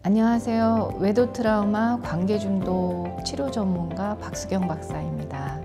안녕하세요. 외도 트라우마 관계 중독 치료 전문가 박수경 박사입니다.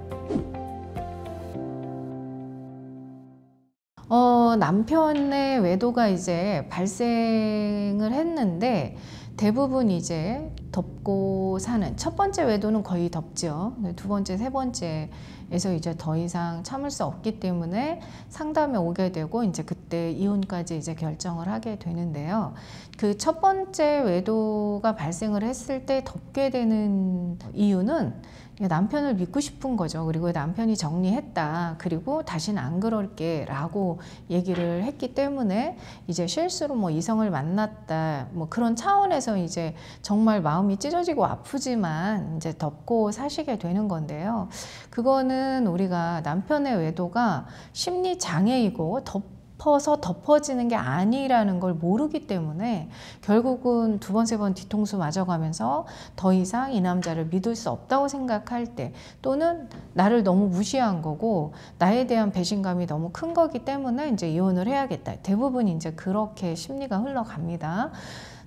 남편의 외도가 이제 발생을 했는데 대부분 이제 덮고 사는, 첫 번째 외도는 거의 덮죠. 두 번째, 세 번째에서 이제 더 이상 참을 수 없기 때문에 상담에 오게 되고 이제 그때 이혼까지 이제 결정을 하게 되는데요. 그 첫 번째 외도가 발생을 했을 때 덮게 되는 이유는 남편을 믿고 싶은 거죠. 그리고 남편이 정리했다. 그리고 다시는 안 그럴게 라고 얘기를 했기 때문에 이제 실수로 뭐 이성을 만났다. 뭐 그런 차원에서 이제 정말 마음이 찢어지고 아프지만 이제 덮고 사시게 되는 건데요. 그거는 우리가 남편의 외도가 심리 장애이고 덮어서 덮어지는 게 아니라는 걸 모르기 때문에 결국은 두 번, 세 번 뒤통수 맞아가면서 더 이상 이 남자를 믿을 수 없다고 생각할 때, 또는 나를 너무 무시한 거고 나에 대한 배신감이 너무 큰 거기 때문에 이제 이혼을 해야겠다. 대부분 이제 그렇게 심리가 흘러갑니다.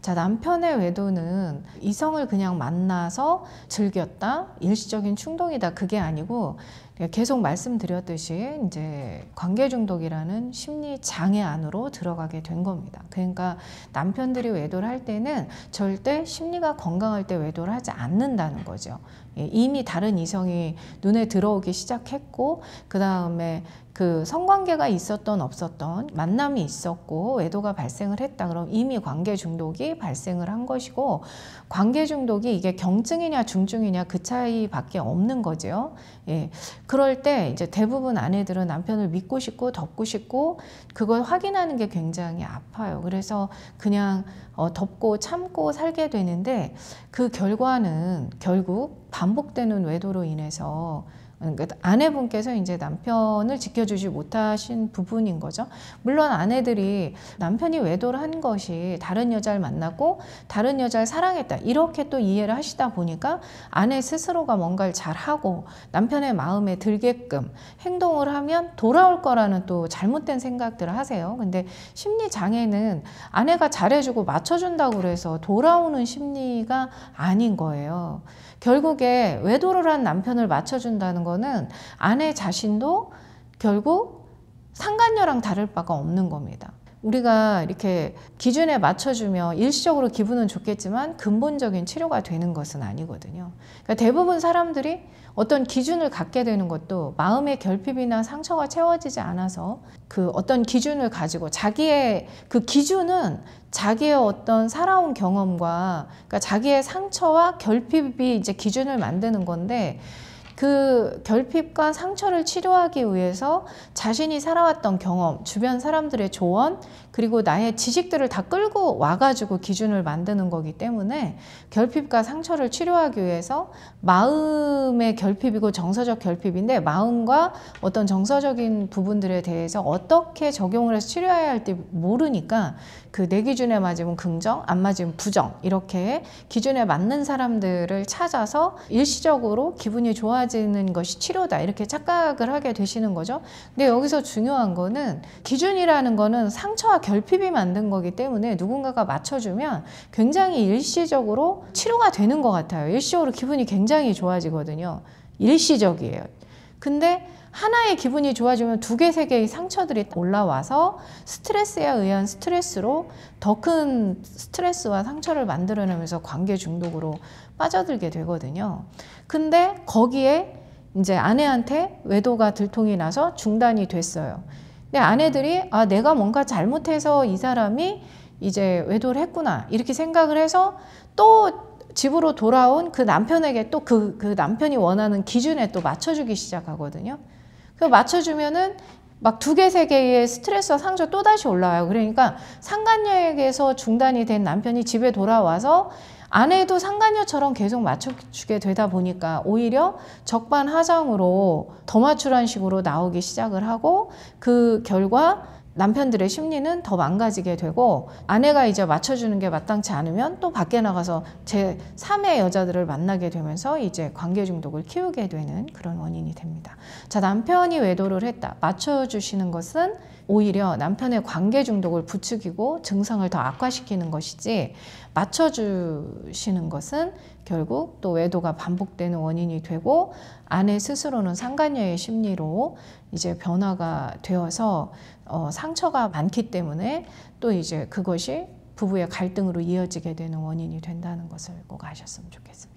자, 남편의 외도는 이성을 그냥 만나서 즐겼다, 일시적인 충동이다, 그게 아니고 계속 말씀드렸듯이 이제 관계 중독이라는 심리 장애 안으로 들어가게 된 겁니다. 그러니까 남편들이 외도를 할 때는 절대 심리가 건강할 때 외도를 하지 않는다는 거죠. 이미 다른 이성이 눈에 들어오기 시작했고, 그 다음에 그 성관계가 있었던 없었던 만남이 있었고 외도가 발생을 했다. 그럼 이미 관계 중독이 발생을 한 것이고, 관계 중독이 이게 경증이냐 중증이냐 그 차이밖에 없는 거죠. 예. 그럴 때 이제 대부분 아내들은 남편을 믿고 싶고 덮고 싶고 그걸 확인하는 게 굉장히 아파요. 그래서 그냥 덮고 참고 살게 되는데 그 결과는 결국 반복되는 외도로 인해서, 그러니까 아내분께서 이제 남편을 지켜주지 못하신 부분인 거죠. 물론 아내들이 남편이 외도를 한 것이 다른 여자를 만나고 다른 여자를 사랑했다, 이렇게 또 이해를 하시다 보니까 아내 스스로가 뭔가를 잘하고 남편의 마음에 들게끔 행동을 하면 돌아올 거라는 또 잘못된 생각들을 하세요. 근데 심리 장애는 아내가 잘해주고 맞춰준다고 그래서 돌아오는 심리가 아닌 거예요. 결국에 외도를 한 남편을 맞춰준다는 거는 아내 자신도 결국 상간녀랑 다를 바가 없는 겁니다. 우리가 이렇게 기준에 맞춰주면 일시적으로 기분은 좋겠지만 근본적인 치료가 되는 것은 아니거든요. 그러니까 대부분 사람들이 어떤 기준을 갖게 되는 것도 마음의 결핍이나 상처가 채워지지 않아서 그 어떤 기준을 가지고, 자기의 그 기준은 자기의 어떤 살아온 경험과, 그러니까 자기의 상처와 결핍이 이제 기준을 만드는 건데, 그 결핍과 상처를 치료하기 위해서 자신이 살아왔던 경험, 주변 사람들의 조언, 그리고 나의 지식들을 다 끌고 와가지고 기준을 만드는 거기 때문에 결핍과 상처를 치료하기 위해서 마음의 결핍이고 정서적 결핍인데, 마음과 어떤 정서적인 부분들에 대해서 어떻게 적용을 해서 치료해야 할지 모르니까 그 내 기준에 맞으면 긍정, 안 맞으면 부정, 이렇게 기준에 맞는 사람들을 찾아서 일시적으로 기분이 좋아지는 것이 치료다, 이렇게 착각을 하게 되시는 거죠. 근데 여기서 중요한 거는 기준이라는 거는 상처와 결핍이 만든 거기 때문에 누군가가 맞춰주면 굉장히 일시적으로 치료가 되는 것 같아요. 일시적으로 기분이 굉장히 좋아지거든요. 일시적이에요. 근데 하나의 기분이 좋아지면 두 개, 세 개의 상처들이 올라와서 스트레스에 의한 스트레스로 더 큰 스트레스와 상처를 만들어내면서 관계 중독으로 빠져들게 되거든요. 근데 거기에 이제 아내한테 외도가 들통이 나서 중단이 됐어요. 근데 아내들이 내가 뭔가 잘못해서 이 사람이 이제 외도를 했구나, 이렇게 생각을 해서 또 집으로 돌아온 그 남편에게 또 그 남편이 원하는 기준에 또 맞춰주기 시작하거든요. 그 맞춰주면은 막 두 개, 세 개의 스트레스와 상처 또다시 올라와요. 그러니까 상간녀에게서 중단이 된 남편이 집에 돌아와서 아내도 상간녀처럼 계속 맞춰주게 되다 보니까 오히려 적반하장으로 더 맞추라는 식으로 나오기 시작을 하고, 그 결과 남편들의 심리는 더 망가지게 되고, 아내가 이제 맞춰주는 게 마땅치 않으면 또 밖에 나가서 제3의 여자들을 만나게 되면서 이제 관계 중독을 키우게 되는 그런 원인이 됩니다. 자, 남편이 외도를 했다, 맞춰주시는 것은 오히려 남편의 관계 중독을 부추기고 증상을 더 악화시키는 것이지, 맞춰주시는 것은 결국 또 외도가 반복되는 원인이 되고 아내 스스로는 상간녀의 심리로 이제 변화가 되어서 상처가 많기 때문에 또 이제 그것이 부부의 갈등으로 이어지게 되는 원인이 된다는 것을 꼭 아셨으면 좋겠습니다.